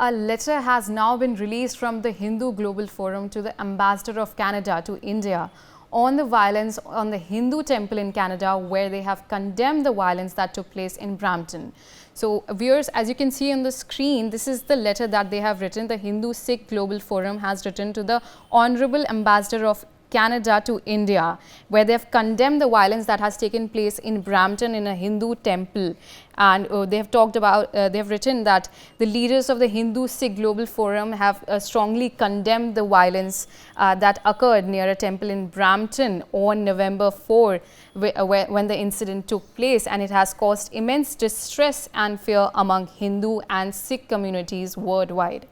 A letter has now been released from the Hindu Global Forum to the Ambassador of Canada to India on the violence on the Hindu temple in Canada, where they have condemned the violence that took place in Brampton. So viewers, as you can see on the screen, this is the letter that they have written. The Hindu Sikh Global Forum has written to the Honorable Ambassador of Canada to India, where they have condemned the violence that has taken place in Brampton in a Hindu temple. And they have talked about, they have written that the leaders of the Hindu Sikh Global Forum have strongly condemned the violence that occurred near a temple in Brampton on November 4, when the incident took place, and it has caused immense distress and fear among Hindu and Sikh communities worldwide.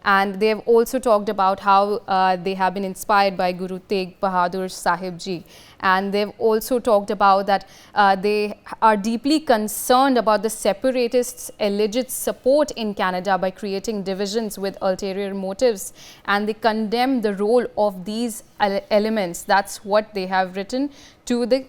And they have also talked about how they have been inspired by Guru Tegh Bahadur Sahib Ji. And they've also talked about that they are deeply concerned about the separatists' alleged support in Canada by creating divisions with ulterior motives. And they condemn the role of these elements. That's what they have written to the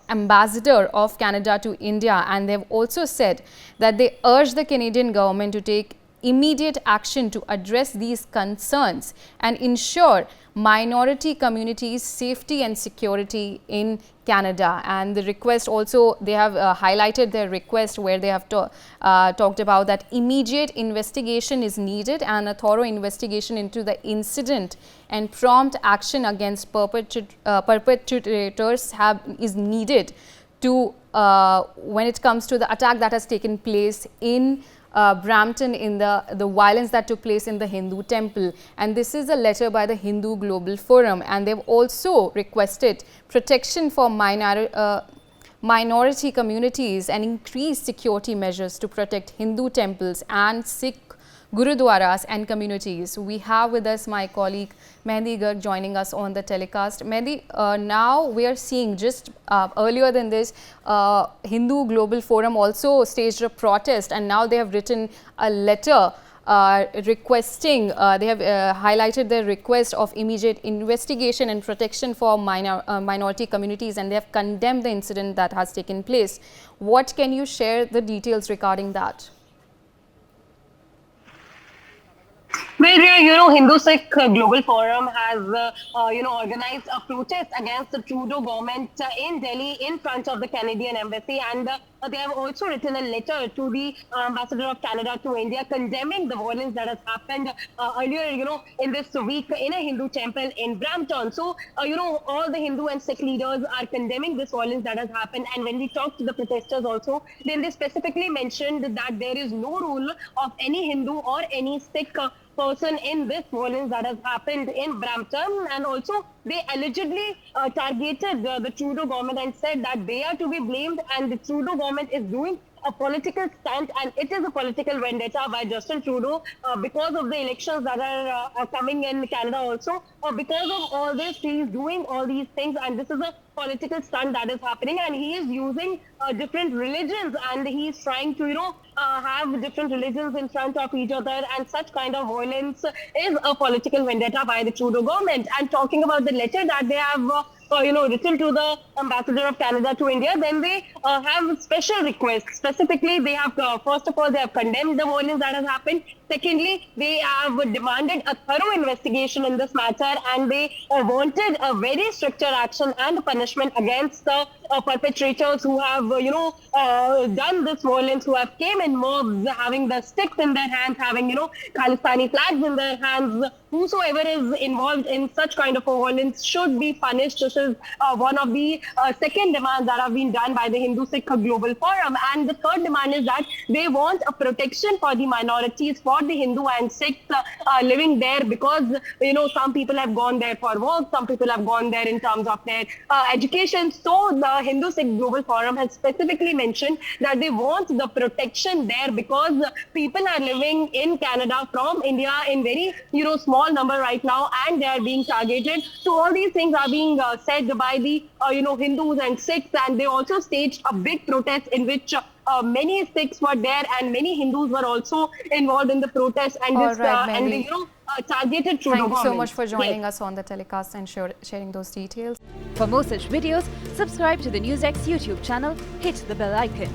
Ambassador of Canada to India. And they've also said that they urge the Canadian government to take immediate action to address these concerns and ensure minority communities' safety and security in Canada. And the request also, they have highlighted their request where they have talked about that immediate investigation is needed and a thorough investigation into the incident and prompt action against perpetrators is needed to when it comes to the attack that has taken place in Brampton, in the violence that took place in the Hindu temple. And this is a letter by the Hindu Global Forum, and they've also requested protection for minority communities and increased security measures to protect Hindu temples and Sikh Gurudwaras and communities. We have with us my colleague Mehdi Garg joining us on the telecast. Mehdi, now we are seeing just earlier than this, Hindu Global Forum also staged a protest, and now they have written a letter requesting, they have highlighted their request of immediate investigation and protection for minority communities, and they have condemned the incident that has taken place. What can you share the details regarding that? Well, Hindu Sikh Global Forum has, organized a protest against the Trudeau government in Delhi in front of the Canadian embassy, and they have also written a letter to the Ambassador of Canada to India condemning the violence that has happened earlier, in this week in a Hindu temple in Brampton. So, all the Hindu and Sikh leaders are condemning this violence that has happened. And when we talked to the protesters also, then they specifically mentioned that there is no role of any Hindu or any Sikh person in this violence that has happened in Brampton. And also they allegedly targeted the Trudeau government and said that they are to be blamed, and the Trudeau government is doing a political stunt, and it is a political vendetta by Justin Trudeau because of the elections that are coming in Canada also. Because of all this, he is doing all these things, and this is a political stunt that is happening, and he is using different religions, and he is trying to, have different religions in front of each other, and such kind of violence is a political vendetta by the Trudeau government. And talking about the letter that they have written to the Ambassador of Canada to India, then they have special requests. Specifically, they have, first of all, they have condemned the violence that has happened. Secondly, they have demanded a thorough investigation in this matter, and they wanted a very stricter action and punishment against the perpetrators who have, done this violence, who have came in mobs, having the sticks in their hands, having, Khalistani flags in their hands. Whosoever is involved in such kind of a violence should be punished. This is one of the second demands that have been done by the Hindu Sikh Global Forum. And the third demand is that they want a protection for the minorities, for the Hindu and Sikhs living there, because, some people have gone there for work, some people have gone there in terms of their education. So the Hindu Sikh Global Forum has specifically mentioned that they want the protection there because people are living in Canada from India in very, small number right now, and they are being targeted. So all these things are being said by the Hindus and Sikhs, and they also staged a big protest in which many Sikhs were there and many Hindus were also involved in the protest, and this and they, targeted Trudeau government. Thank you so much for joining us on the telecast and sharing those details. For more such videos, subscribe to the NewsX YouTube channel, hit the bell icon.